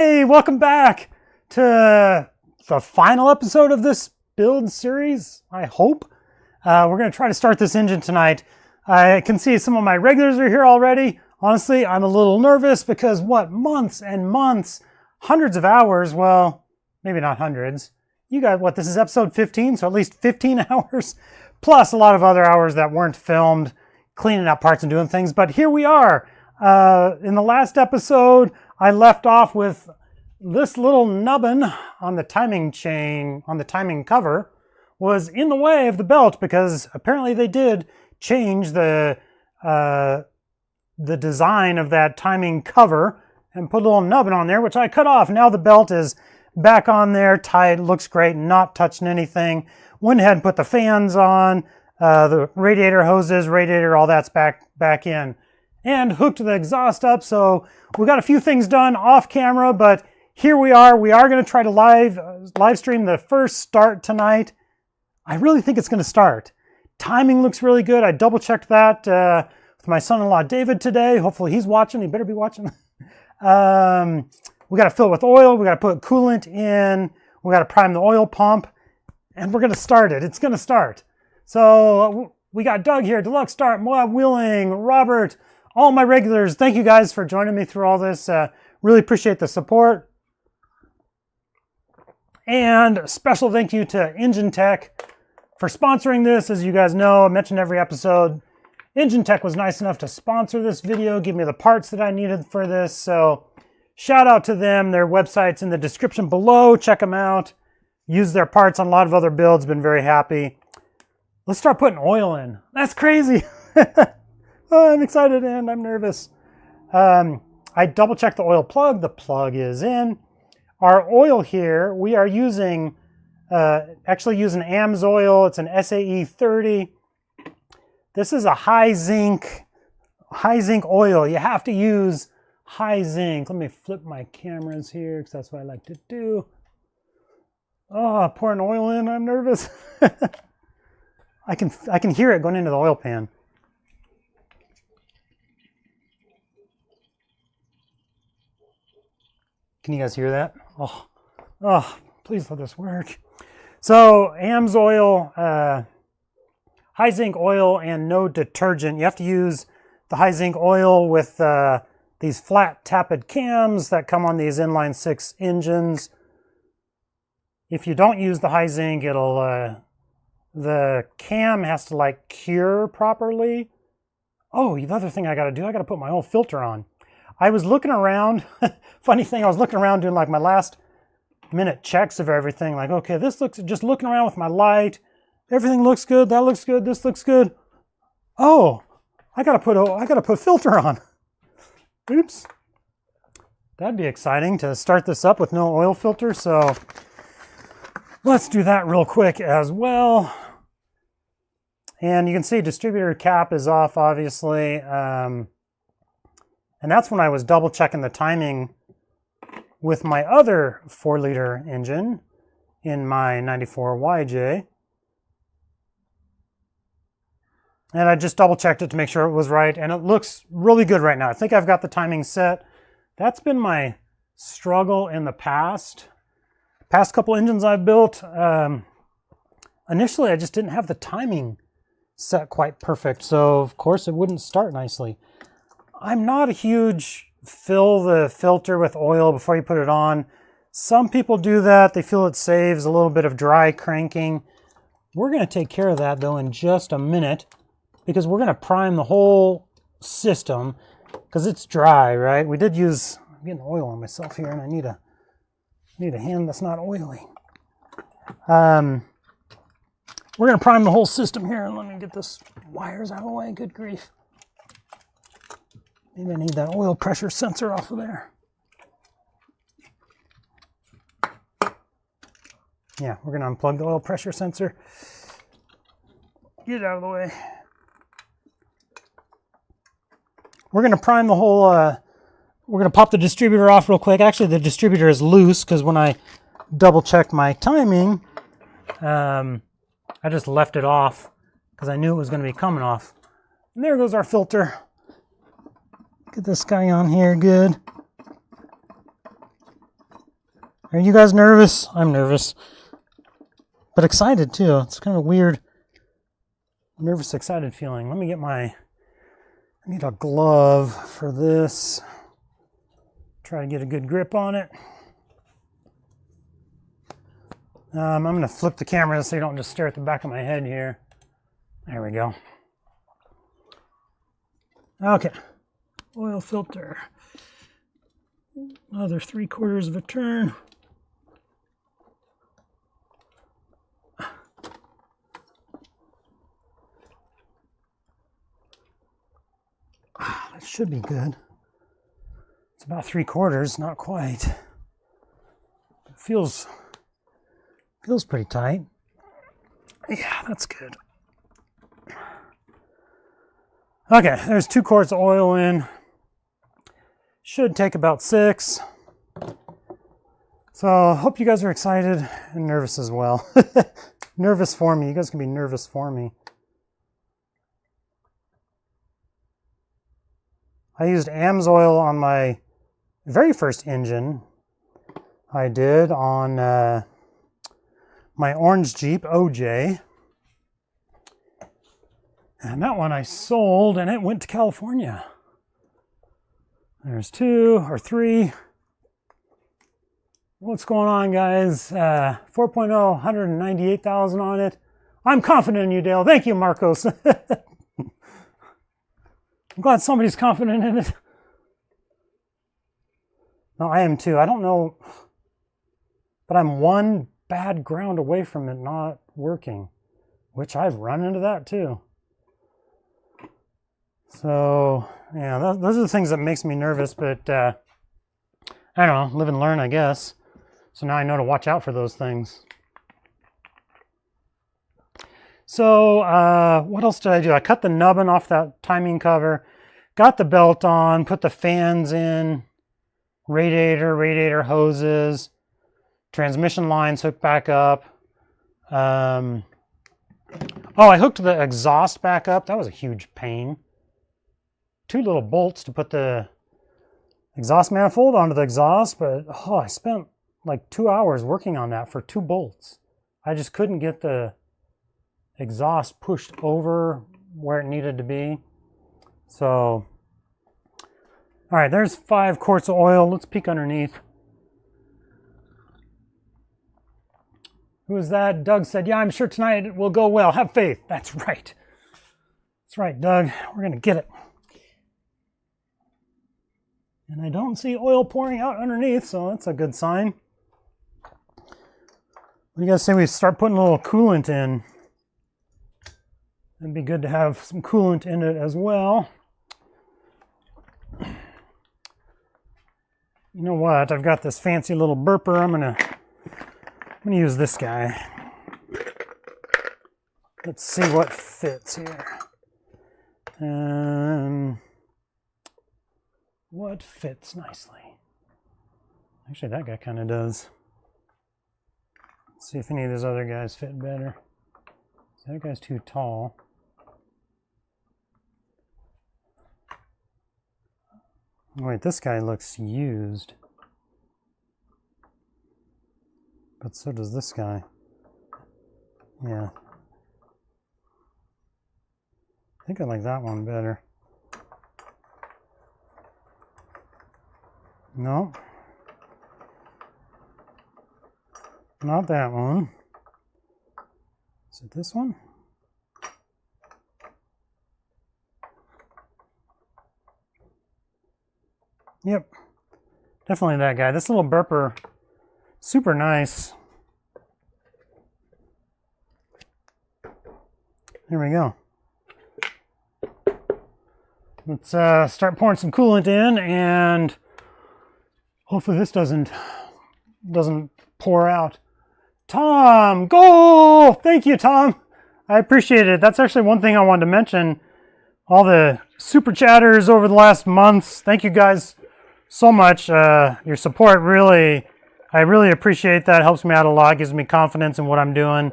Hey, welcome back to the final episode of this build series, I hope. We're going to try to start this engine tonight. I can see some of my regulars are here already. Honestly, I'm a little nervous because months and months, hundreds of hours, well, maybe not hundreds. You got this is episode 15, so at least 15 hours, plus a lot of other hours that weren't filmed, cleaning up parts and doing things. But here we are. In the last episode, I left off with this little nubbin on the timing chain, on the timing cover, was in the way of the belt because apparently they did change the design of that timing cover and put a little nubbin on there, which I cut off. Now the belt is back on there, tight, looks great, not touching anything. Went ahead and put the fans on, the radiator hoses, radiator, all that's back in. And hooked the exhaust up, so we got a few things done off camera, but here we are. We are going to try to live stream the first start tonight. I really think it's going to start. Timing looks really good. I double checked that with my son-in-law David today. Hopefully he's watching. He better be watching. We got to fill it with oil. We got to put coolant in. We got to prime the oil pump, and we're going to start it. It's going to start. So we got Doug here, Deluxe Start, Moab Wheeling, Robert, all my regulars. Thank you guys for joining me through all this. Really appreciate the support. And a special thank you to Engine Tech for sponsoring this. As you guys know, I mentioned every episode, Engine Tech was nice enough to sponsor this video, give me the parts that I needed for this. So shout out to them. Their website's in the description below. Check them out. Use their parts on a lot of other builds. Been very happy. Let's start putting oil in. That's crazy. Oh, I'm excited and I'm nervous. I double checked the oil plug. The plug is in. Our oil here, we are using, actually using AMSOIL. It's an SAE 30. This is a high zinc oil. You have to use high zinc. Let me flip my cameras here because that's what I like to do. Oh, pouring oil in, I'm nervous. I can hear it going into the oil pan. Can you guys hear that? Oh, please let this work. So AMSOIL, high zinc oil and no detergent. You have to use the high zinc oil with these flat tappet cams that come on these inline 6 engines. If you don't use the high zinc, the cam has to like cure properly. Oh, the other thing I got to do, I got to put my old filter on. I was looking around, funny thing, I was looking around doing like my last minute checks of everything. Like, okay, this looks, just looking around with my light. Everything looks good, that looks good, this looks good. Oh, I gotta put filter on. Oops. That'd be exciting to start this up with no oil filter, so let's do that real quick as well. And you can see distributor cap is off, obviously. And that's when I was double checking the timing with my other 4-liter engine in my 94 YJ. And I just double checked it to make sure it was right. And it looks really good right now. I think I've got the timing set. That's been my struggle in the past couple engines I've built. Initially, I just didn't have the timing set quite perfect. So of course it wouldn't start nicely. I'm not a huge fill the filter with oil before you put it on. Some people do that. They feel it saves a little bit of dry cranking. We're going to take care of that though in just a minute because we're going to prime the whole system because it's dry, right? We did use, I'm getting oil on myself here and I need a hand that's not oily. We're going to prime the whole system here, and let me get this wires out of the way. Good grief. Maybe I need that oil pressure sensor off of there. Yeah, we're going to unplug the oil pressure sensor. Get it out of the way. We're going to prime the whole, we're going to pop the distributor off real quick. Actually, the distributor is loose because when I double checked my timing, I just left it off because I knew it was going to be coming off. And there goes our filter. Get this guy on here good. Are you guys nervous? I'm nervous. But excited too. It's kind of a weird, nervous, excited feeling. Let me get I need a glove for this. Try to get a good grip on it. I'm going to flip the camera so you don't just stare at the back of my head here. There we go. Okay. Oil filter. Another 3/4 of a turn. That should be good. It's about 3/4, not quite. It feels pretty tight. Yeah, that's good. Okay, there's 2 quarts of oil in. Should take about 6. So I hope you guys are excited and nervous as well. Nervous for me. You guys can be nervous for me. I used AMSOIL on my very first engine. I did on my orange Jeep OJ. And that one I sold and it went to California. There's 2 or 3. What's going on, guys? 4.0, 198,000 on it. I'm confident in you, Dale. Thank you, Marcos. I'm glad somebody's confident in it. No, I am too. I don't know, but I'm one bad ground away from it not working, which I've run into that too. So, yeah, those are the things that makes me nervous, but I don't know, live and learn, I guess. So now I know to watch out for those things. So what else did I do? I cut the nubbin off that timing cover, got the belt on, put the fans in, radiator hoses, transmission lines hooked back up. Oh, I hooked the exhaust back up. That was a huge pain. 2 little bolts to put the exhaust manifold onto the exhaust, but oh, I spent like 2 hours working on that for 2 bolts. I just couldn't get the exhaust pushed over where it needed to be. So, all right, there's 5 quarts of oil. Let's peek underneath. Who is that? Doug said, yeah, I'm sure tonight it will go well. Have faith. That's right. That's right, Doug. We're going to get it. And I don't see oil pouring out underneath, so that's a good sign. What do you guys say we start putting a little coolant in? It'd be good to have some coolant in it as well. You know what? I've got this fancy little burper. I'm gonna use this guy. Let's see what fits here. What fits nicely? Actually, that guy kind of does. Let's see if any of those other guys fit better. That guy's too tall. Wait, this guy looks used. But so does this guy. Yeah. I think I like that one better. No. Not that one. Is it this one? Yep. Definitely that guy. This little burper, super nice. Here we go. Let's start pouring some coolant in, and hopefully this doesn't pour out. Tom, go! Thank you, Tom. I appreciate it. That's actually one thing I wanted to mention. All the super chatters over the last months. Thank you guys so much. Your support I really appreciate that. It helps me out a lot. Gives me confidence in what I'm doing.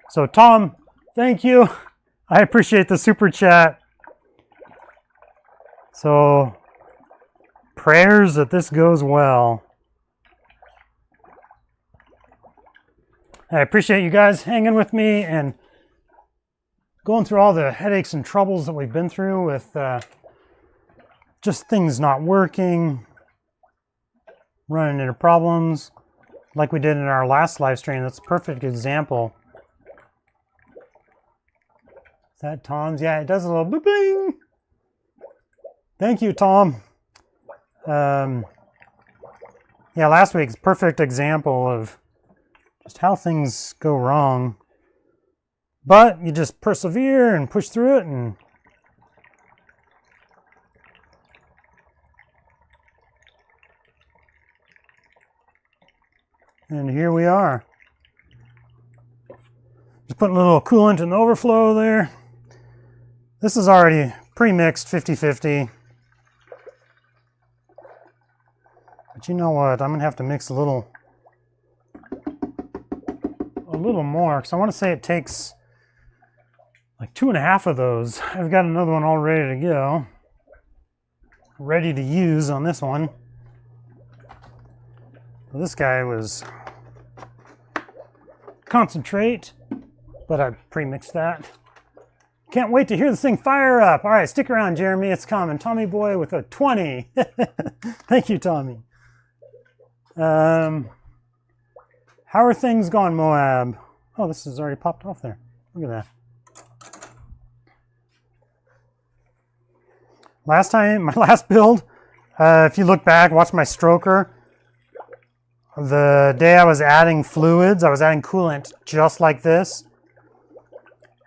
So Tom, thank you. I appreciate the super chat. So prayers that this goes well. I appreciate you guys hanging with me and going through all the headaches and troubles that we've been through with just things not working, running into problems like we did in our last live stream. That's a perfect example. Is that Tom's? Yeah, it does a little boop-bing. Thank you, Tom. Yeah, last week's perfect example of just how things go wrong. But you just persevere and push through it, and here we are. Just putting a little coolant in the overflow there. This is already pre-mixed 50-50. But you know what? I'm going to have to mix a little more, because I want to say it takes like 2.5 of those. I've got another one all ready to go. Ready to use on this one. Well, this guy was concentrate, but I pre-mixed that. Can't wait to hear this thing fire up. All right, stick around, Jeremy. It's coming. Tommy Boy with a 20. Thank you, Tommy. How are things going, Moab? Oh, this has already popped off there. Look at that. Last time, my last build, if you look back, watch my stroker. The day I was adding fluids, I was adding coolant just like this.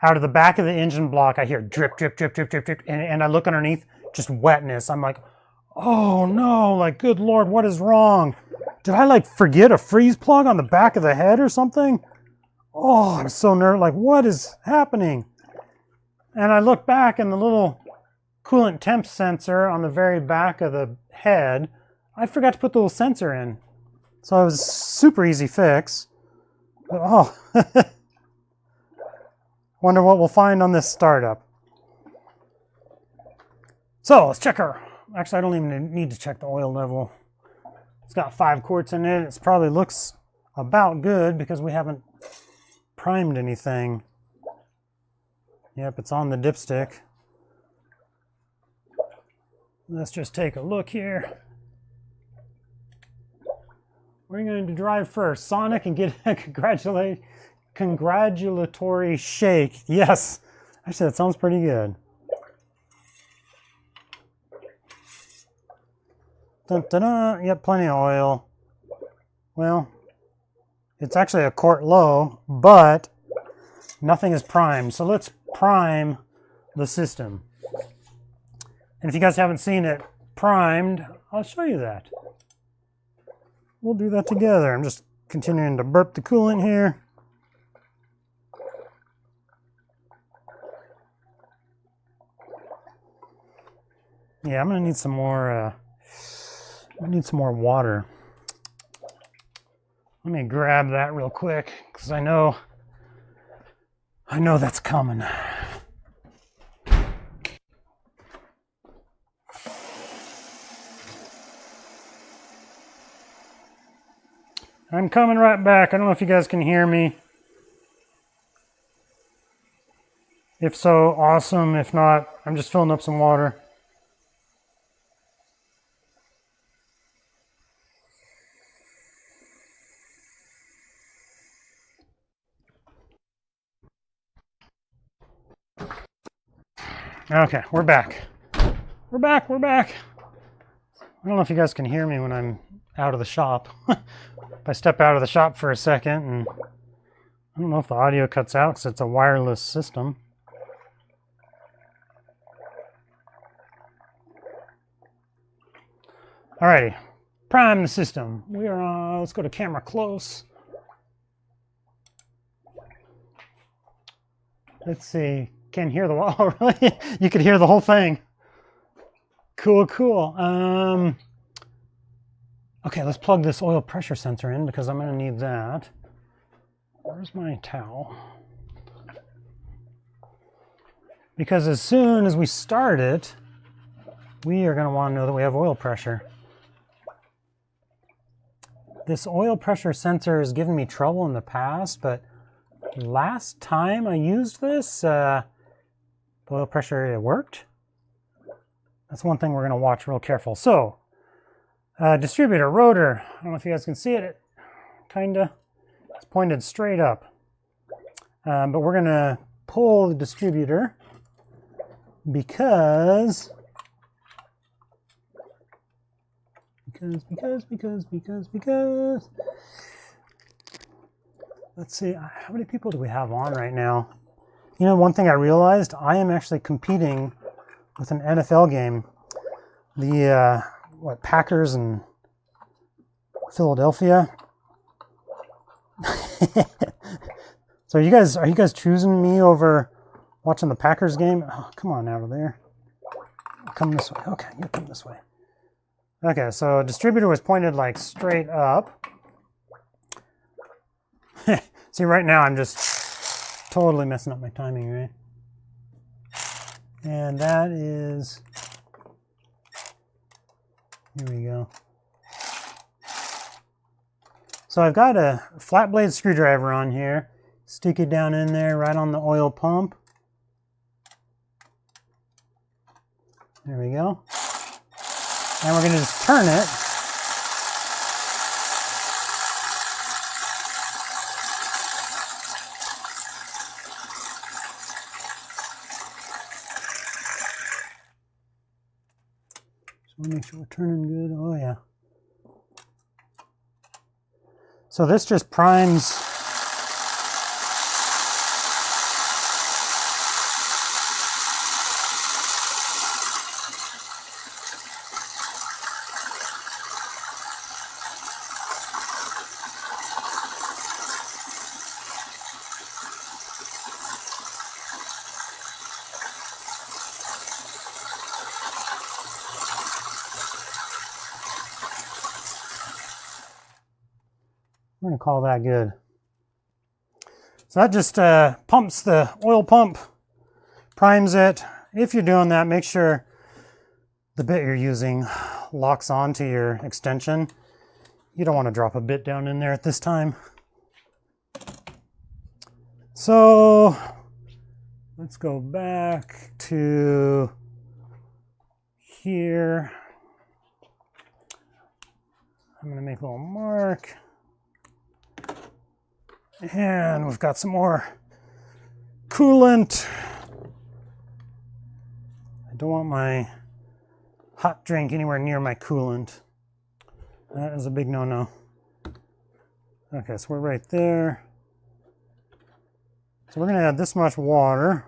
Out of the back of the engine block, I hear drip, drip, drip, drip, drip, drip, and I look underneath, just wetness. I'm like, oh no, like, good Lord, what is wrong? Did I like forget a freeze plug on the back of the head or something? Oh, I'm so nervous, like, what is happening? And I look back and the little coolant temp sensor on the very back of the head, I forgot to put the little sensor in. So it was a super easy fix. But, oh, wonder what we'll find on this startup. So let's check our, actually I don't even need to check the oil level. It's got 5 quarts in it. It probably looks about good because we haven't primed anything. Yep, it's on the dipstick. Let's just take a look here. We're going to drive first. Sonic and get a congratulatory shake. Yes. Actually, that sounds pretty good. Dun, dun, dun. Yep, plenty of oil. Well, it's actually a quart low, but nothing is primed. So let's prime the system. And if you guys haven't seen it primed, I'll show you that. We'll do that together. I'm just continuing to burp the coolant here. Yeah, I'm gonna need some more. I need some more water. Let me grab that real quick because I know that's coming. I'm coming right back. I don't know if you guys can hear me. If so, awesome. If not, I'm just filling up some water. Okay, we're back. We're back. I don't know if you guys can hear me when I'm out of the shop. If I step out of the shop for a second, and I don't know if the audio cuts out because it's a wireless system. Alrighty, prime the system. We are on, let's go to camera close. Let's see, can't hear the wall, oh, really? You could hear the whole thing. Cool. Okay, let's plug this oil pressure sensor in because I'm going to need that. Where's my towel? Because as soon as we start it, we are going to want to know that we have oil pressure. this oil pressure sensor has given me trouble in the past, but last time I used this, the oil pressure, it worked. That's one thing we're going to watch real careful. So, distributor, rotor, I don't know if you guys can see it, kinda. It's pointed straight up. But we're going to pull the distributor because let's see, how many people do we have on right now? You know, one thing I realized, I am actually competing with an NFL game. The, Packers and Philadelphia. So are you guys choosing me over watching the Packers game? Oh, come on out of there. Come this way. Okay, you come this way. Okay, so distributor was pointed like straight up. See, right now I'm just totally messing up my timing, right? And that is, here we go. So I've got a flat blade screwdriver on here. Stick it down in there right on the oil pump. There we go. And we're going to just turn it. Just want to make sure we're turning good. Oh yeah. So this just primes. We're going to call that good. So that just pumps the oil pump, primes it. If you're doing that, make sure the bit you're using locks onto your extension. You don't want to drop a bit down in there at this time. So let's go back to here. I'm going to make a little mark. And we've got some more coolant. I don't want my hot drink anywhere near my coolant. That is a big no-no. Okay, so we're right there. So we're going to add this much water.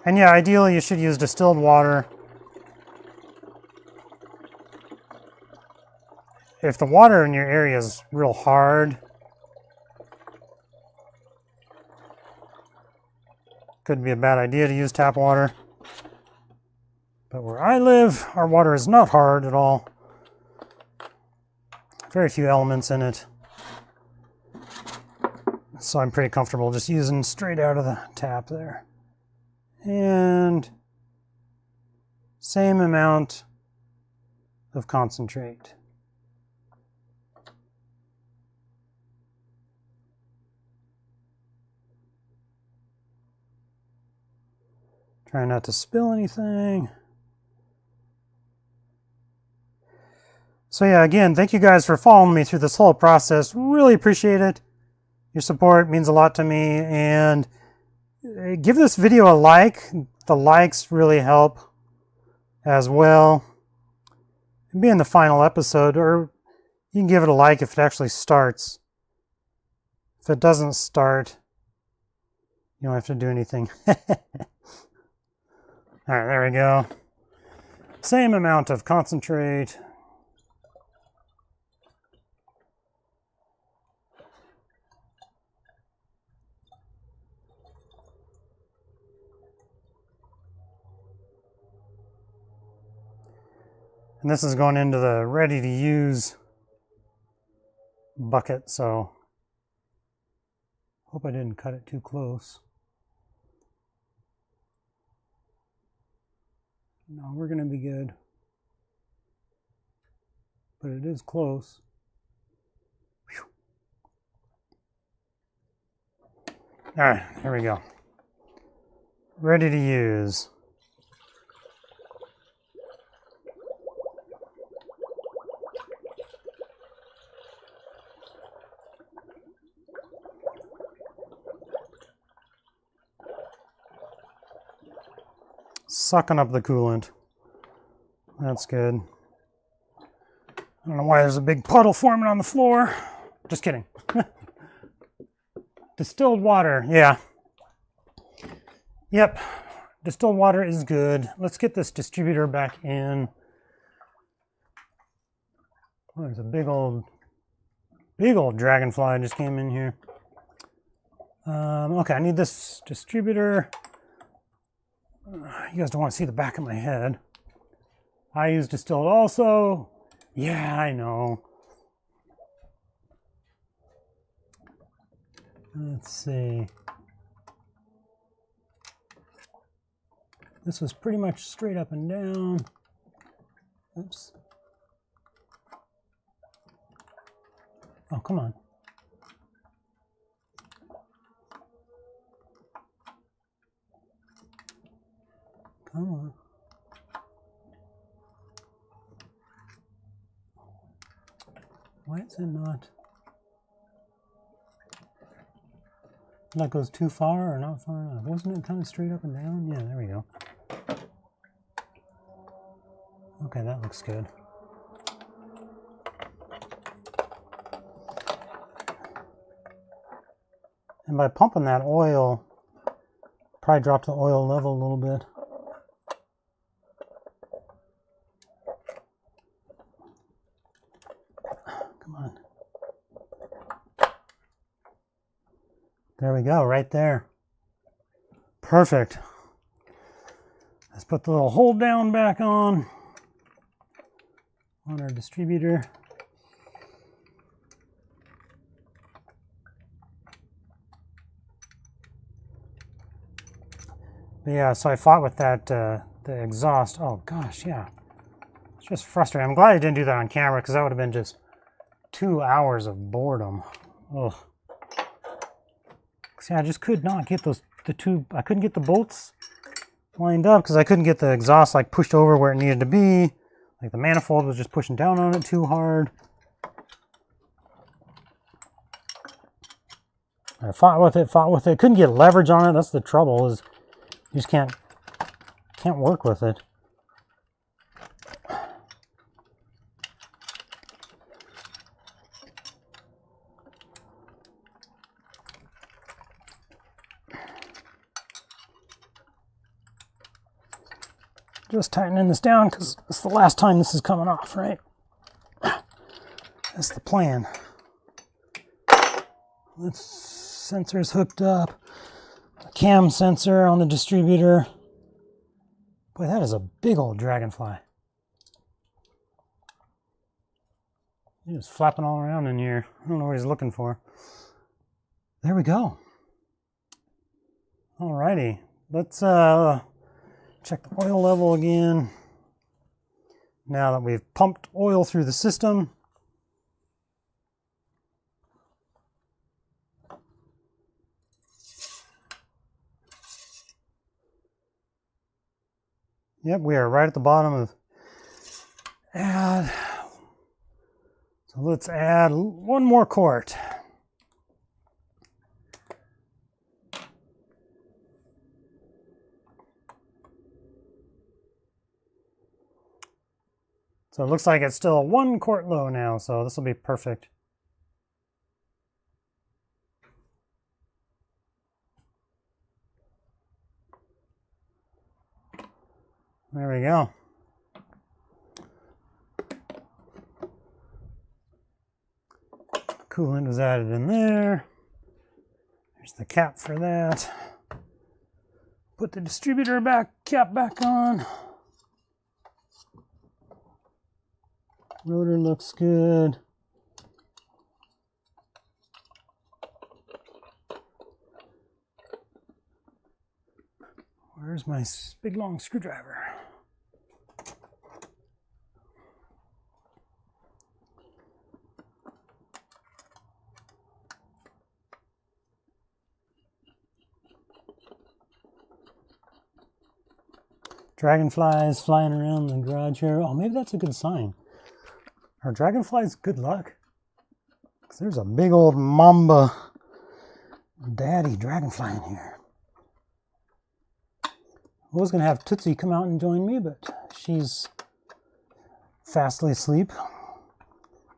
And yeah, ideally you should use distilled water. If the water in your area is real hard, could be a bad idea to use tap water. But where I live, our water is not hard at all. Very few elements in it. So I'm pretty comfortable just using straight out of the tap there. And same amount of concentrate. Try not to spill anything. So yeah, again, thank you guys for following me through this whole process. Really appreciate it. Your support means a lot to me. And give this video a like. The likes really help as well. It'll be in the final episode, or you can give it a like if it actually starts. If it doesn't start, you don't have to do anything. All right, there we go. Same amount of concentrate. And this is going into the ready to use bucket, so hope I didn't cut it too close. No, we're going to be good. But it is close. Whew. All right, here we go. Ready to use. Sucking up the coolant. That's good. I don't know why there's a big puddle forming on the floor. Just kidding. Distilled water, yeah. Yep, distilled water is good. Let's get this distributor back in. Oh, there's a big old dragonfly just came in here. Okay, I need this distributor. You guys don't want to see the back of my head. I use distilled also. Yeah, I know. Let's see. This was pretty much straight up and down. Oops. Oh, come on. Come on. Why is it not? That goes too far or not far enough? Wasn't it kind of straight up and down? Yeah, there we go. Okay, that looks good. And by pumping that oil, probably dropped the oil level a little bit. Come on. There we go, right there. Perfect. Let's put the little hold down back on our distributor. But yeah, so I fought with that, the exhaust. Oh gosh, yeah. It's just frustrating. I'm glad I didn't do that on camera because that would have been just 2 hours of boredom. Ugh. See, I just could not get I couldn't get the bolts lined up because I couldn't get the exhaust like pushed over where it needed to be. Like the manifold was just pushing down on it too hard. I fought with it. Couldn't get leverage on it. That's the trouble, is you just can't work with it. Just tightening this down because it's the last time this is coming off, right? That's the plan. This sensor's hooked up. A cam sensor on the distributor. Boy, that is a big old dragonfly. He's just flapping all around in here. I don't know what he's looking for. There we go. Alrighty. Let's check the oil level again. Now that we've pumped oil through the system. Yep, we are right at the bottom of add. So let's add one more quart. So it looks like it's still 1 quart low now, so this will be perfect. There we go. Coolant was added in there. There's the cap for that. Put the distributor cap back on. Rotor looks good. Where's my big long screwdriver? Dragonflies flying around the garage here. Oh, maybe that's a good sign. Are dragonflies good luck? 'Cause there's a big old mamba daddy dragonfly in here. I was going to have Tootsie come out and join me, but she's fastly asleep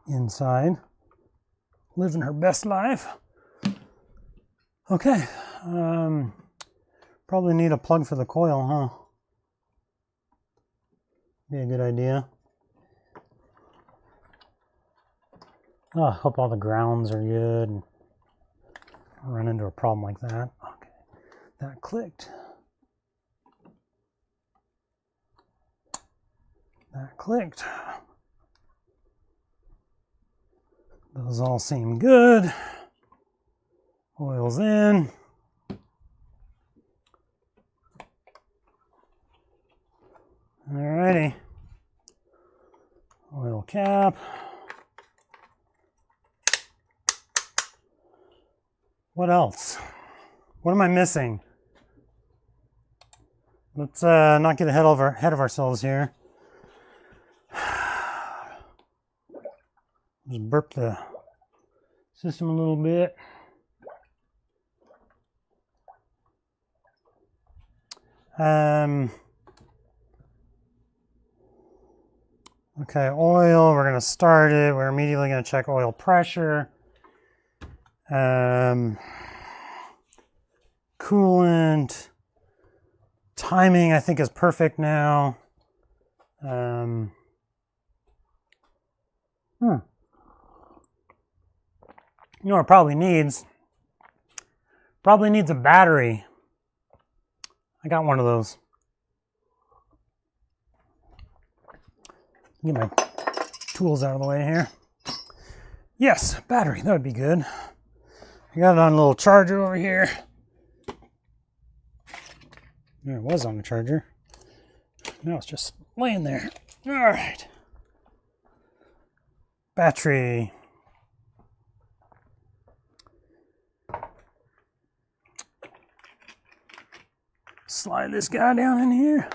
inside, living her best life. Okay, probably need a plug for the coil, huh? Be a good idea. Oh, I hope all the grounds are good. I'll run into a problem like that. Okay, that clicked. That clicked. Those all seem good. Oil's in. Alrighty. Oil cap. What else? What am I missing? Let's not get ahead of ourselves here. Just burp the system a little bit. Okay, oil, we're going to start it. We're immediately going to check oil pressure. Coolant. Timing, I think, is perfect now. You know what it probably needs? Probably needs a battery. I got one of those. Get my tools out of the way here. Yes, battery, that would be good. I got it on a little charger over here. There it was on the charger. Now it's just laying there. All right. Battery. Slide this guy down in here.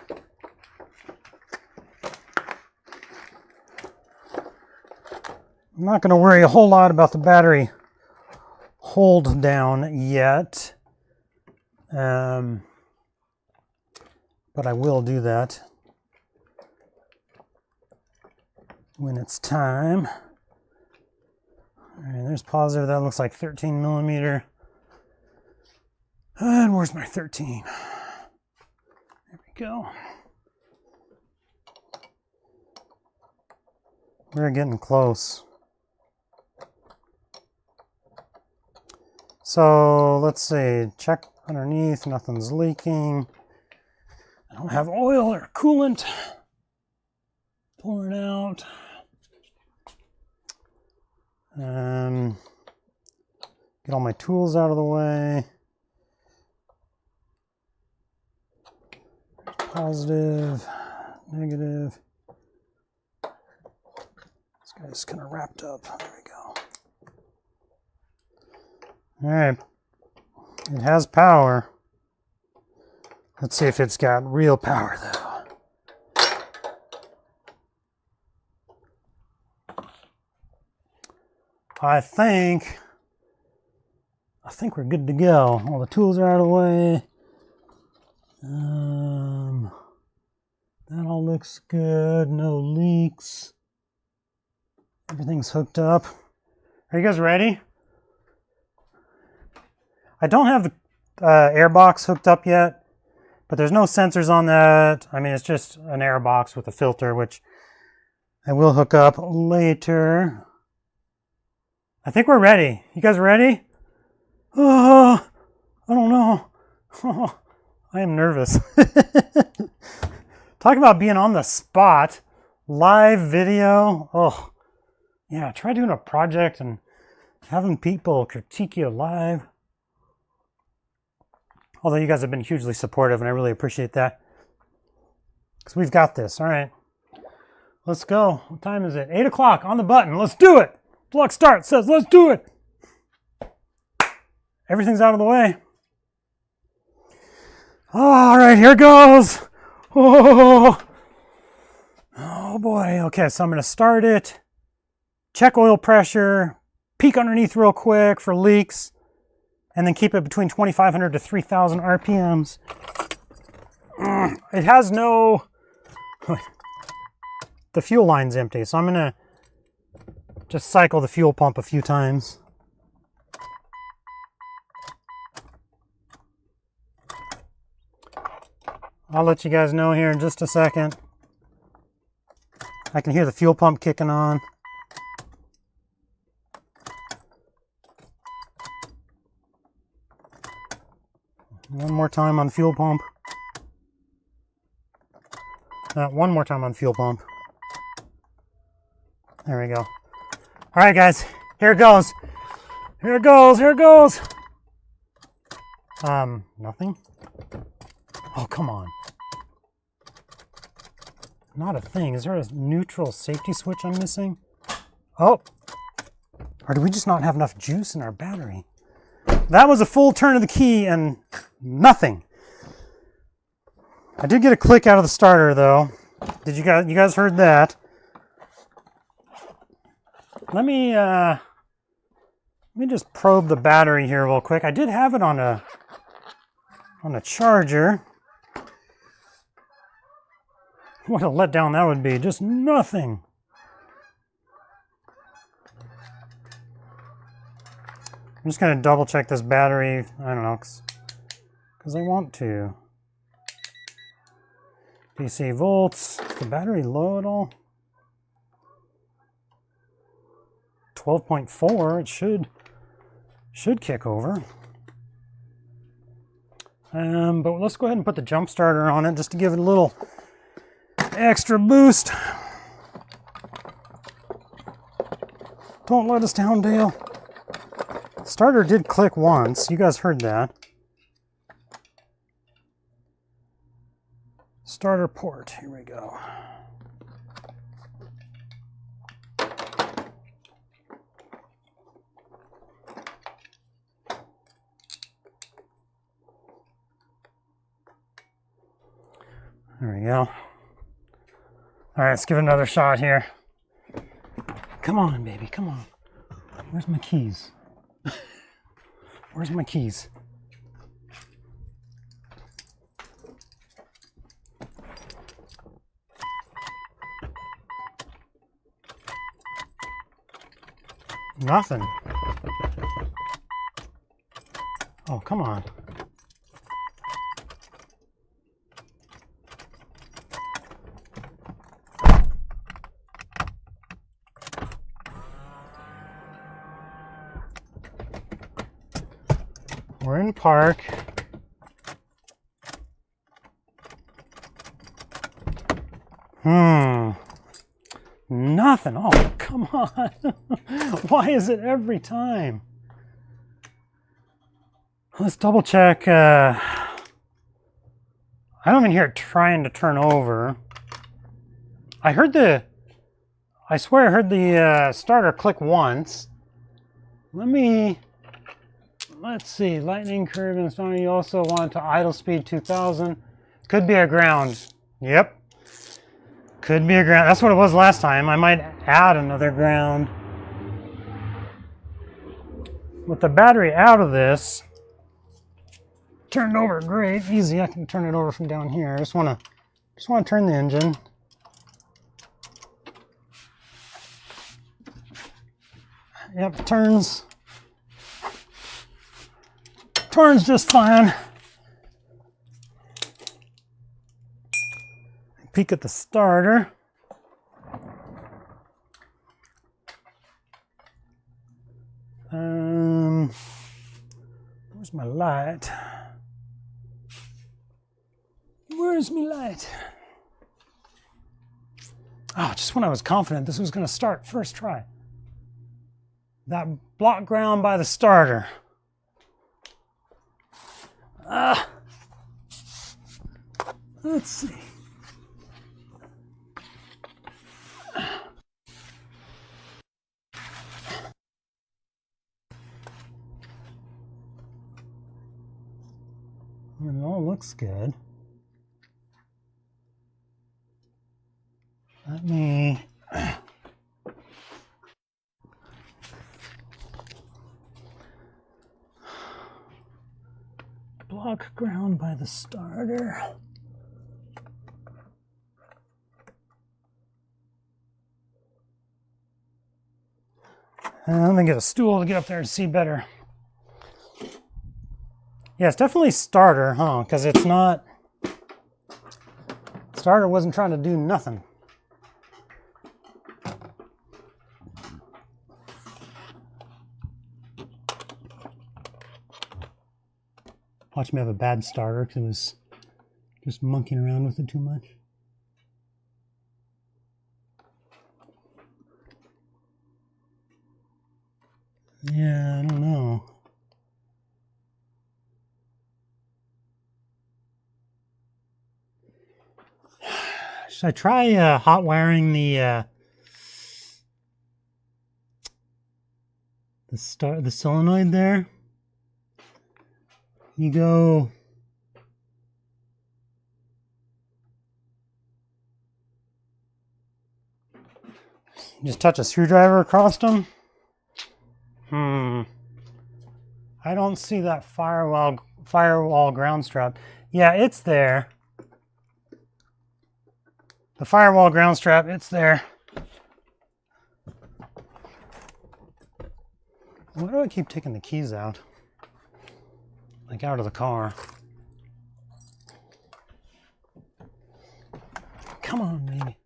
I'm not going to worry a whole lot about the battery hold down yet, but I will do that when it's time. All right, there's positive. That looks like 13 millimeter. And where's my 13? There we go. We're getting close. So let's see, check underneath, nothing's leaking. I don't have oil or coolant pouring out. Get all my tools out of the way. Positive, negative. This guy's kind of wrapped up. There we go. All right, it has power. Let's see if it's got real power though. I think we're good to go. All the tools are out of the way. That all looks good. No leaks. Everything's hooked up. Are you guys ready? I don't have the air box hooked up yet, but there's no sensors on that. I mean, it's just an air box with a filter, which I will hook up later. I think we're ready. You guys ready? Oh, I don't know. Oh, I am nervous. Talk about being on the spot. Live video. Oh, yeah, try doing a project and having people critique you live. Although you guys have been hugely supportive, and I really appreciate that. Because we've got this. All right. Let's go. What time is it? 8 o'clock on the button. Let's do it. Block start says, let's do it. Everything's out of the way. All right, here goes. Oh, oh boy. Okay, so I'm going to start it, check oil pressure, peek underneath real quick for leaks, and then keep it between 2,500 to 3,000 RPMs. It has no... The fuel line's empty, so I'm going to just cycle the fuel pump a few times. I'll let you guys know here in just a second. I can hear the fuel pump kicking on. One more time on the fuel pump. One more time on the fuel pump. There we go. All right, guys, here it goes. Here it goes, here it goes. Nothing? Oh, come on. Not a thing. Is there a neutral safety switch I'm missing? Oh. Or do we just not have enough juice in our battery? That was a full turn of the key and nothing. I did get a click out of the starter though. Did you guys heard that? Let me just probe the battery here real quick. I did have it on a charger. What a letdown that would be. Just nothing. I'm just going to double check this battery. I don't know, because I want to. DC volts. Is the battery low at all? 12.4. It should kick over. But let's go ahead and put the jump starter on it just to give it a little extra boost. Don't let us down, Dale. Starter did click once. You guys heard that. Starter port. Here we go. There we go. All right, let's give it another shot here. Come on, baby, come on. Where's my keys? Where's my keys? Nothing. Oh, come on. We're in park. Nothing. Oh, come on. Why is it every time? Let's double check. I don't even hear it trying to turn over. I swear I heard the starter click once. Let's see, lightning curve and starting. You also want to idle speed 2000. Could be a ground. Yep. Could be a ground. That's what it was last time. I might add another ground. With the battery out of this, turned over great, easy. I can turn it over from down here. I just want to turn the engine. Yep, turns just fine. Peek at the starter. Where's my light? Where's my light? Oh, just when I was confident this was going to start, first try. That block ground by the starter. Let's see. It all looks good. Let me block ground by the starter. Let me get a stool to get up there and see better. Yeah, it's definitely starter, huh? Because it's not... Starter wasn't trying to do nothing. Watch me have a bad starter because it was just monkeying around with it too much. Yeah, I don't know. Should I try hot wiring the solenoid there? You go just touch a screwdriver across them. I don't see that firewall ground strap. Yeah, it's there. The firewall ground strap, it's there. Why do I keep taking the keys out? Like out of the car. Come on, baby.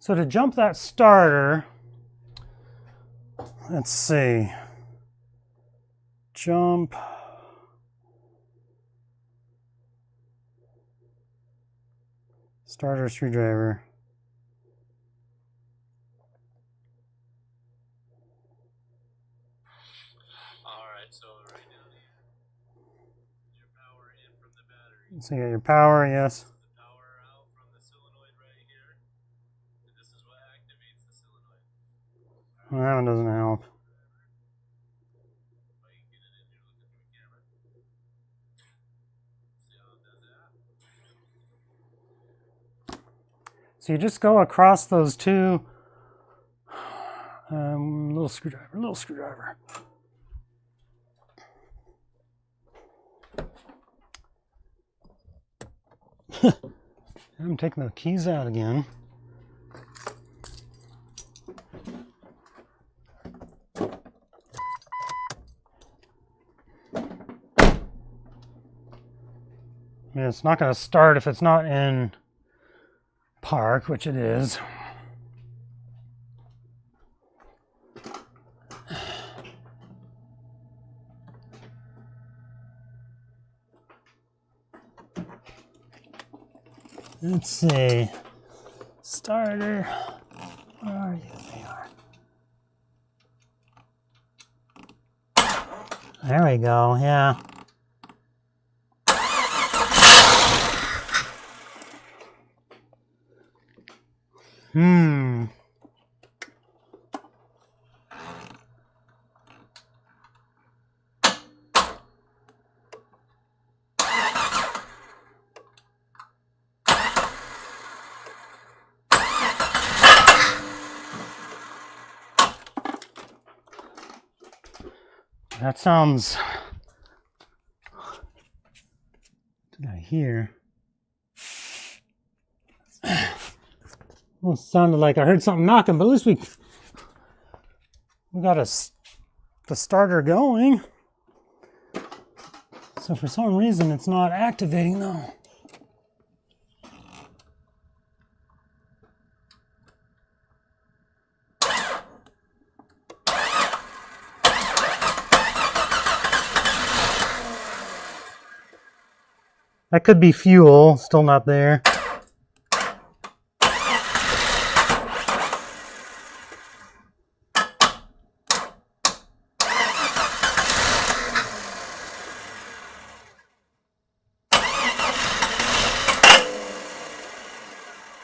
So to jump that starter, let's see. Jump. Starter screwdriver. Alright, so right now your power in from the battery. So you got your power, yes. The power out from the solenoid right here. And this is what activates the solenoid. Well, that one doesn't help. Well, you can get it in here looking through a camera. See how it does that? So you just go across those two little screwdriver. I'm taking the keys out again. I mean, it's not going to start if it's not in park, which it is. Let's see. Starter. Where are you? They are. There we go, yeah. That sounds... What did I hear? Well, it sounded like I heard something knocking, but at least we got the starter going. So for some reason it's not activating though. That could be fuel, still not there.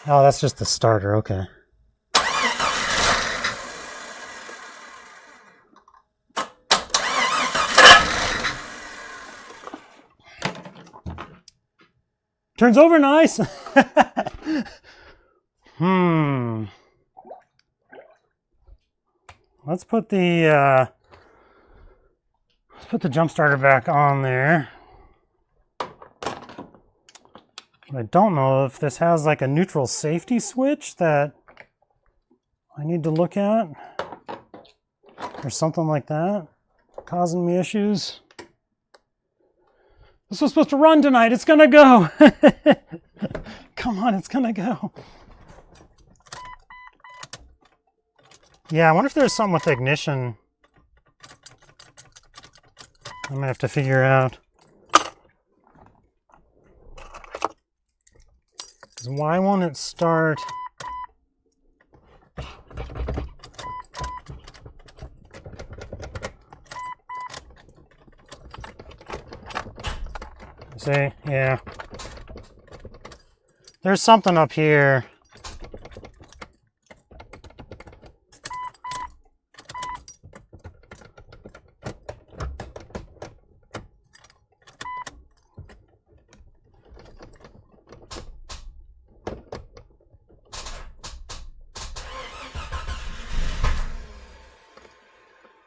Oh, that's just the starter, okay. Turns over nice. Let's put the jump starter back on there. I don't know if this has like a neutral safety switch that I need to look at or something like that causing me issues. This was supposed to run tonight. It's gonna go. Come on, it's gonna go. Yeah, I wonder if there's something with the ignition I'm gonna have to figure out. Why won't it start? See, yeah. There's something up here.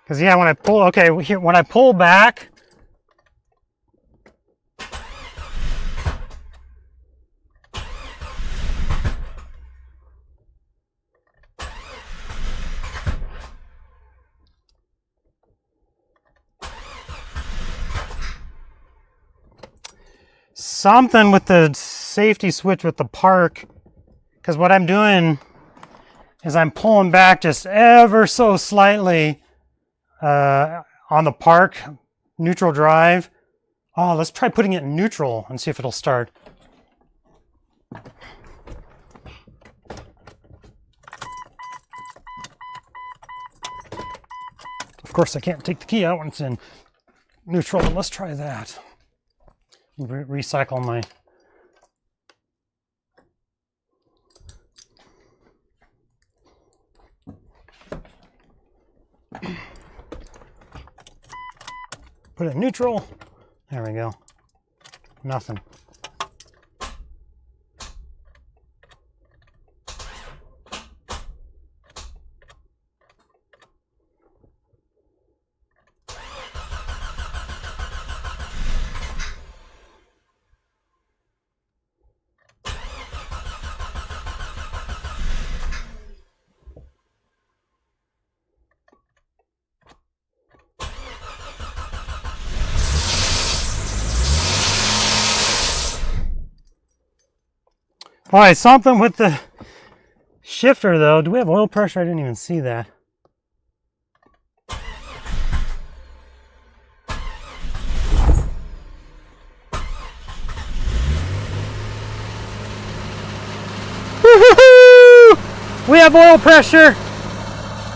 Because yeah, when I pull, okay, here, when I pull back, something with the safety switch with the park, because what I'm doing is I'm pulling back just ever so slightly on the park neutral drive. Oh, let's try putting it in neutral and see if it'll start. Of course, I can't take the key out when it's in neutral, but let's try that. Recycle my... Put it in neutral. There we go. Nothing. All right, something with the shifter though. Do we have oil pressure? I didn't even see that. Woohoo! We have oil pressure.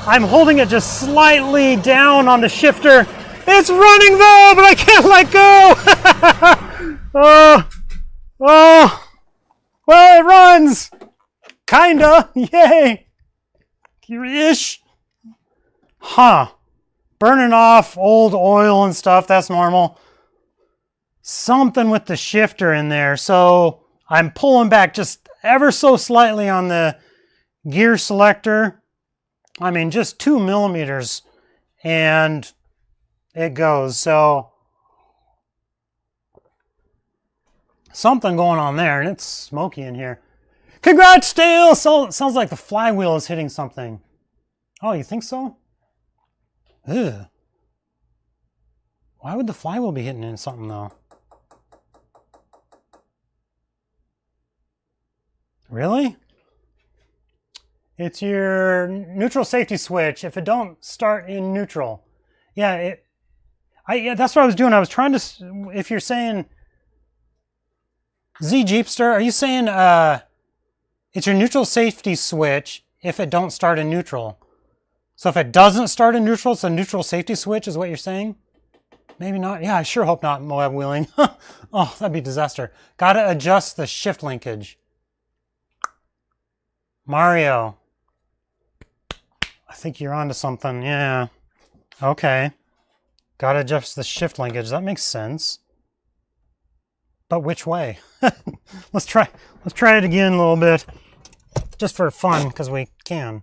I'm holding it just slightly down on the shifter. It's running though, but I can't let go. Oh. Well, it runs! Kinda! Yay! Ish! Huh. Burning off old oil and stuff, that's normal. Something with the shifter in there. So I'm pulling back just ever so slightly on the gear selector. I mean, just 2 millimeters. And it goes. So something going on there, and it's smoky in here. Congrats, Dale! Sounds like the flywheel is hitting something. Oh, you think so? Ugh. Why would the flywheel be hitting in something, though? Really? It's your neutral safety switch. If it don't start in neutral. Yeah, yeah, that's what I was doing. I was trying to, if you're saying... Z Jeepster, are you saying it's your neutral safety switch if it don't start in neutral? So if it doesn't start in neutral, it's a neutral safety switch is what you're saying? Maybe not. Yeah, I sure hope not, Moab Wheeling. Oh, that'd be a disaster. Gotta adjust the shift linkage. Mario. I think you're onto something. Yeah. Okay. Gotta adjust the shift linkage. That makes sense. but which way? Let's try it again a little bit, just for fun, because we can.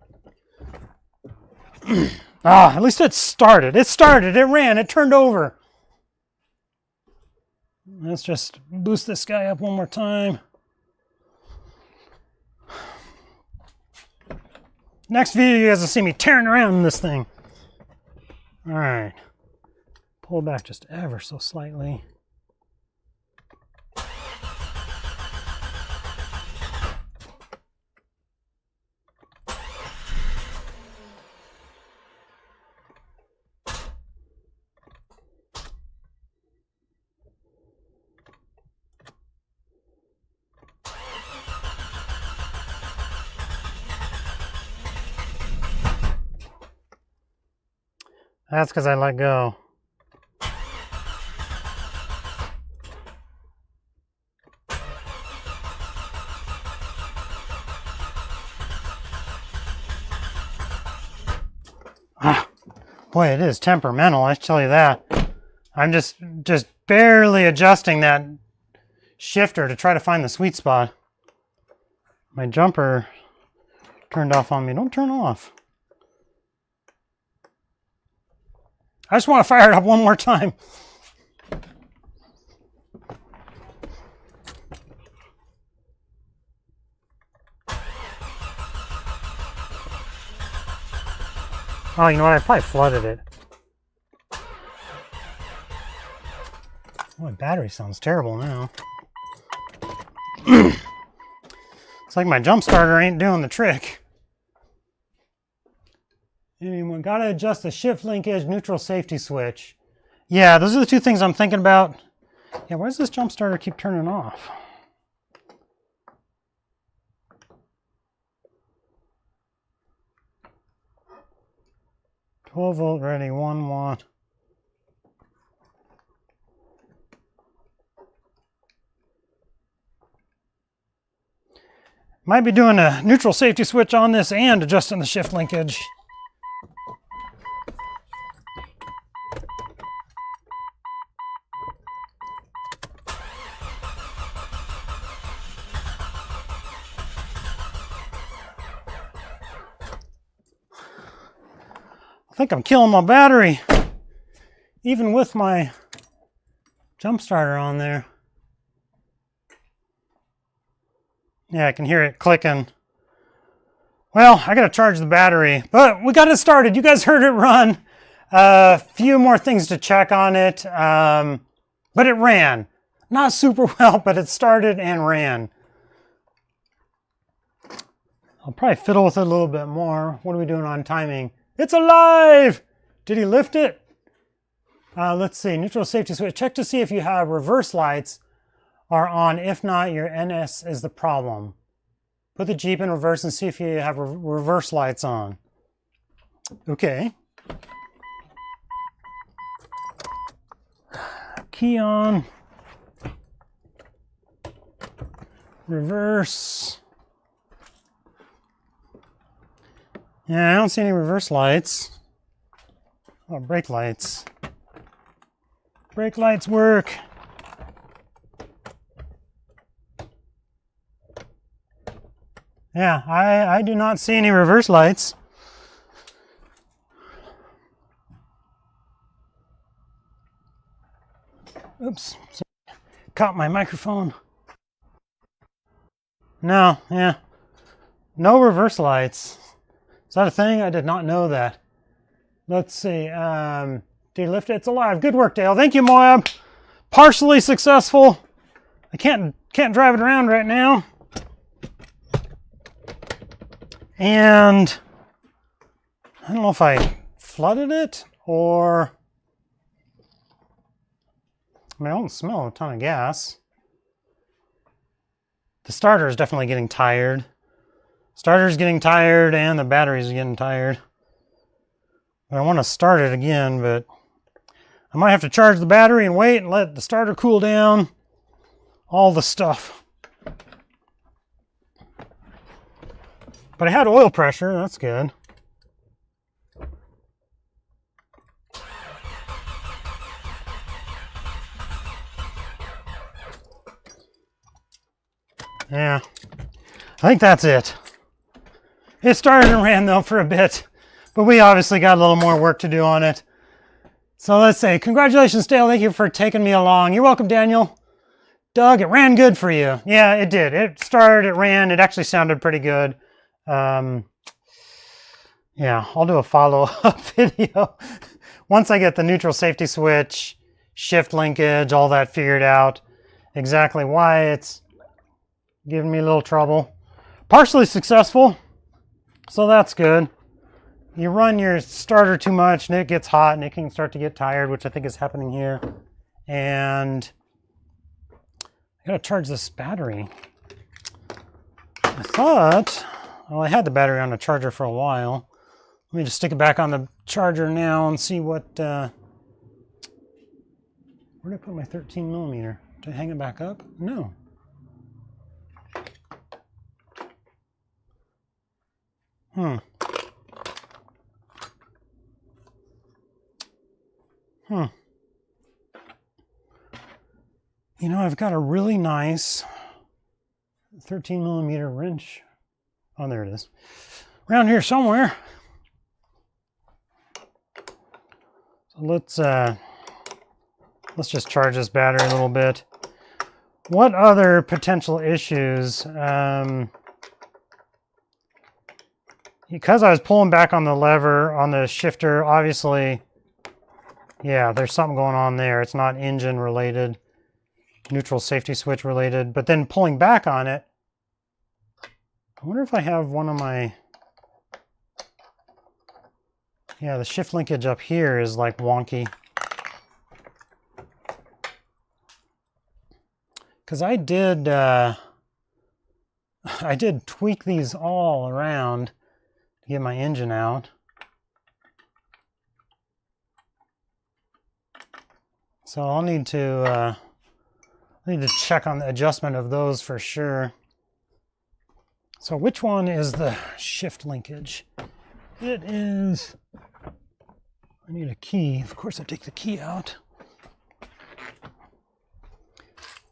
At least it started. It started, it ran, it turned over. Let's just boost this guy up one more time. Next video, you guys will see me tearing around in this thing. All right. Pull back just ever so slightly. That's because I let go. Boy, it is temperamental, I tell you that. I'm just barely adjusting that shifter to try to find the sweet spot. My jumper turned off on me. Don't turn off. I just want to fire it up one more time. Oh, you know what? I probably flooded it. My battery sounds terrible now. It's like my jump starter ain't doing the trick. Anyone gotta adjust the shift linkage, neutral safety switch. Yeah, those are the two things I'm thinking about. Yeah, why does this jump starter keep turning off? "12-volt ready, 1 watt. Might be doing a neutral safety switch on this and adjusting the shift linkage. I think I'm killing my battery, even with my jump starter on there. Yeah, I can hear it clicking. Well, I gotta charge the battery, but we got it started. You guys heard it run. A few more things to check on it, but it ran. Not super well, but it started and ran. I'll probably fiddle with it a little bit more. What are we doing on timing? It's alive! Did he lift it? Let's see, neutral safety switch. Check to see if you have reverse lights are on. If not, your NS is the problem. Put the Jeep in reverse and see if you have reverse lights on. Okay. Key on. Reverse. Yeah, I don't see any reverse lights. Oh, brake lights. Brake lights work. Yeah, I do not see any reverse lights. Oops, sorry. Caught my microphone. No, yeah. No reverse lights. Is that a thing? I did not know that. Let's see. Did he lift it? It's alive. Good work, Dale. Thank you, Moab. Partially successful. I can't drive it around right now. And I don't know if I flooded it or... I mean, I don't smell a ton of gas. The starter is definitely getting tired. Starter's getting tired and the battery's getting tired. I want to start it again, but I might have to charge the battery and wait and let the starter cool down. All the stuff. But I had oil pressure, that's good. Yeah, I think that's it. It started and ran though for a bit, but we obviously got a little more work to do on it. So let's say, congratulations, Dale. Thank you for taking me along. You're welcome, Daniel. Doug, it ran good for you. Yeah, it did. It started, it ran. It actually sounded pretty good. Yeah, I'll do a follow-up video once I get the neutral safety switch, shift linkage, all that figured out. Exactly why it's giving me a little trouble. Partially successful, so that's good. You run your starter too much and it gets hot and it can start to get tired, which I think is happening here. And I gotta charge this battery. I thought, well, I had the battery on the charger for a while. Let me just stick it back on the charger now and see what, where did I put my 13 millimeter? Did I hang it back up? No. You know, I've got a really nice 13 millimeter wrench. Oh, there it is. Around here somewhere. So let's just charge this battery a little bit. What other potential issues? Because I was pulling back on the lever on the shifter, obviously, yeah, there's something going on there. It's not engine related, neutral safety switch related, but then pulling back on it, I wonder if I have one of my, yeah, the shift linkage up here is like wonky. Because I did tweak these all around to get my engine out. So I'll need to check on the adjustment of those for sure. So which one is the shift linkage? It is, I need a key. Of course I take the key out.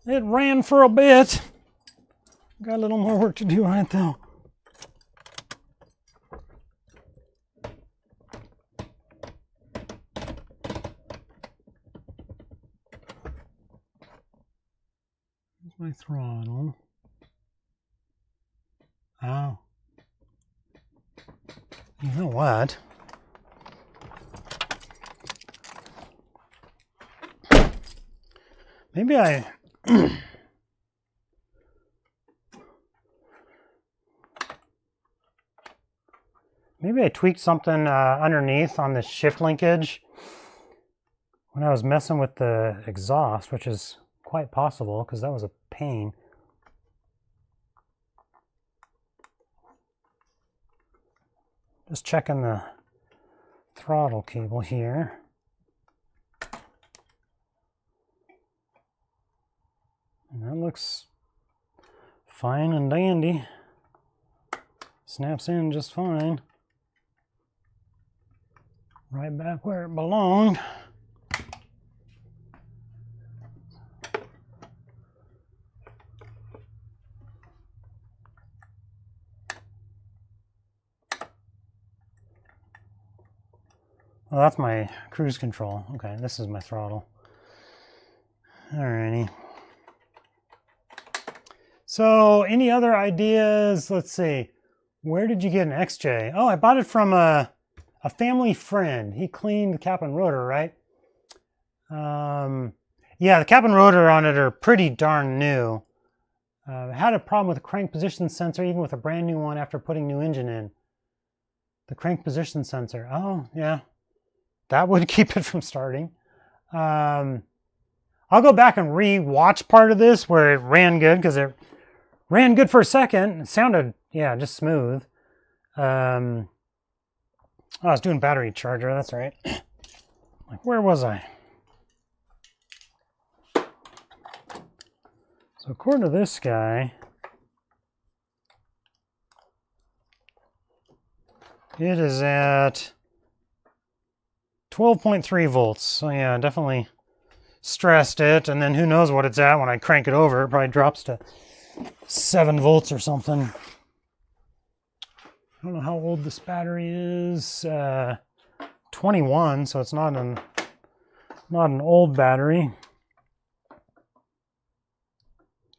It ran for a bit. Got a little more work to do on it though. Here's my throttle. Oh. You know what? Maybe I maybe I tweaked something underneath on the shift linkage when I was messing with the exhaust, which is quite possible because that was a pain. Just checking the throttle cable here. And that looks fine and dandy. Snaps in just fine. Right back where it belonged. Well, that's my cruise control. Okay, this is my throttle. Alrighty. So, any other ideas? Let's see. Where did you get an XJ? Oh, I bought it from a family friend. He cleaned the cap and rotor, right? Yeah, the cap and rotor on it are pretty darn new. Had a problem with the crank position sensor, even with a brand new one after putting new engine in. The crank position sensor. Oh, yeah. That would keep it from starting. I'll go back and re-watch part of this where it ran good, because it ran good for a second. It sounded, yeah, just smooth. Oh, I was doing battery charger, that's right. Like, where was I? So according to this guy, it is at 12.3 volts. So yeah, definitely stressed it. And then who knows what it's at when I crank it over. It probably drops to 7 volts or something. I don't know how old this battery is. 21, so it's not an old battery.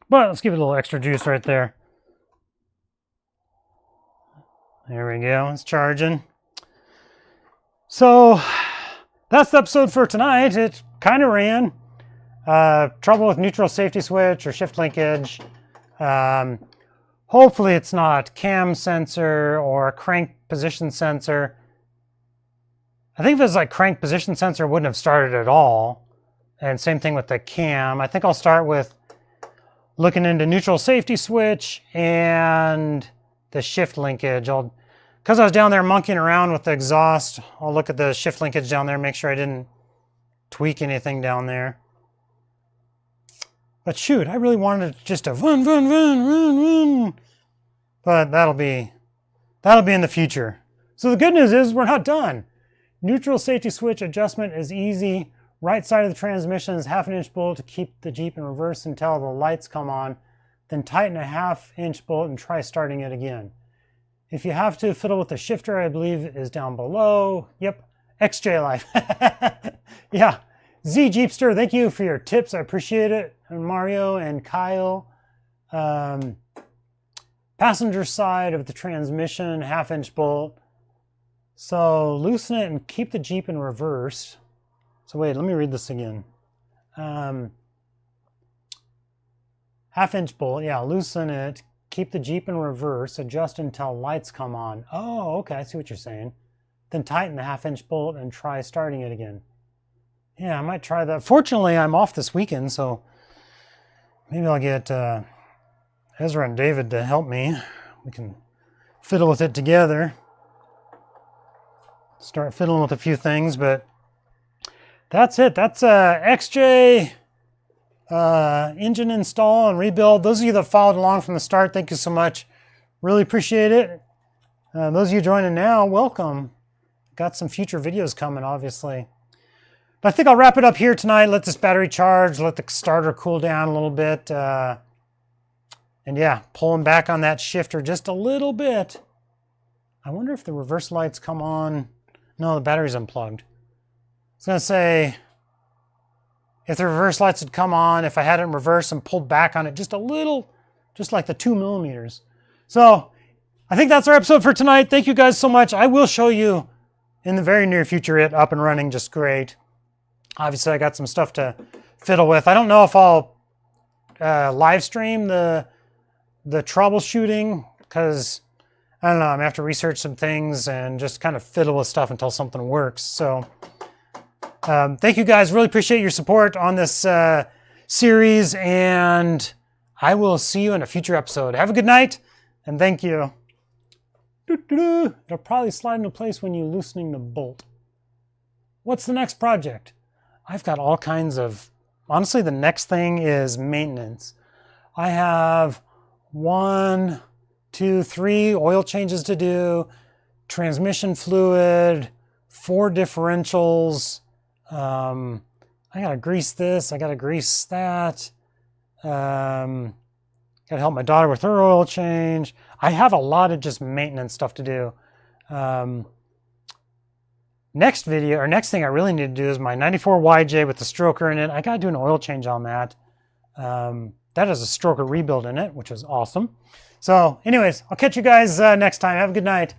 But let's give it a little extra juice right there. There we go, it's charging. So that's the episode for tonight. It kind of ran. Trouble with neutral safety switch or shift linkage. Hopefully it's not cam sensor or crank position sensor. I think if it was like crank position sensor, it wouldn't have started at all. And same thing with the cam. I think I'll start with looking into neutral safety switch and the shift linkage. Because I was down there monkeying around with the exhaust, I'll look at the shift linkage down there, make sure I didn't tweak anything down there. But shoot, I really wanted it just to run. But that'll be in the future. So the good news is we're not done. Neutral safety switch adjustment is easy. Right side of the transmission is 1/2 inch bolt to keep the Jeep in reverse until the lights come on. Then tighten a 1/2 inch bolt and try starting it again. If you have to, fiddle with the shifter, I believe is down below. Yep, XJ Life. Yeah, Z Jeepster, thank you for your tips. I appreciate it. And Mario and Kyle. Passenger side of the transmission, 1/2 inch bolt. So loosen it and keep the Jeep in reverse. So wait, let me read this again. 1/2 inch bolt, yeah, loosen it, keep the Jeep in reverse, adjust until lights come on. Oh, okay, I see what you're saying. Then tighten the 1/2 inch bolt and try starting it again. Yeah, I might try that. Fortunately, I'm off this weekend, so maybe I'll get Ezra and David to help me. We can fiddle with it together. Start fiddling with a few things, but that's it. That's XJ engine install and rebuild. Those of you that followed along from the start, thank you so much. Really appreciate it. Those of you joining now, welcome. Got some future videos coming, obviously. But I think I'll wrap it up here tonight. Let this battery charge, let the starter cool down a little bit. And yeah, pulling back on that shifter just a little bit. I wonder if the reverse lights come on. No, the battery's unplugged. I was gonna say, if the reverse lights had come on, if I had it in reverse and pulled back on it just a little, just like the 2 millimeters. So I think that's our episode for tonight. Thank you guys so much. I will show you in the very near future it up and running just great. Obviously I got some stuff to fiddle with. I don't know if I'll live stream the troubleshooting because I don't know, I'm gonna have to research some things and just kind of fiddle with stuff until something works. So thank you guys. Really appreciate your support on this series, and I will see you in a future episode. Have a good night, and thank you. It'll probably slide into place when you're loosening the bolt. What's the next project? I've got all kinds of... Honestly, the next thing is maintenance. I have 1, 2, 3 oil changes to do, transmission fluid, 4 differentials. I gotta grease this, I gotta grease that. Gotta help my daughter with her oil change. I have a lot of just maintenance stuff to do. Next video, or next thing I really need to do is my 94 YJ with the stroker in it. I gotta do an oil change on that. That has a stroker rebuild in it, which is awesome. So anyways, I'll catch you guys next time. Have a good night.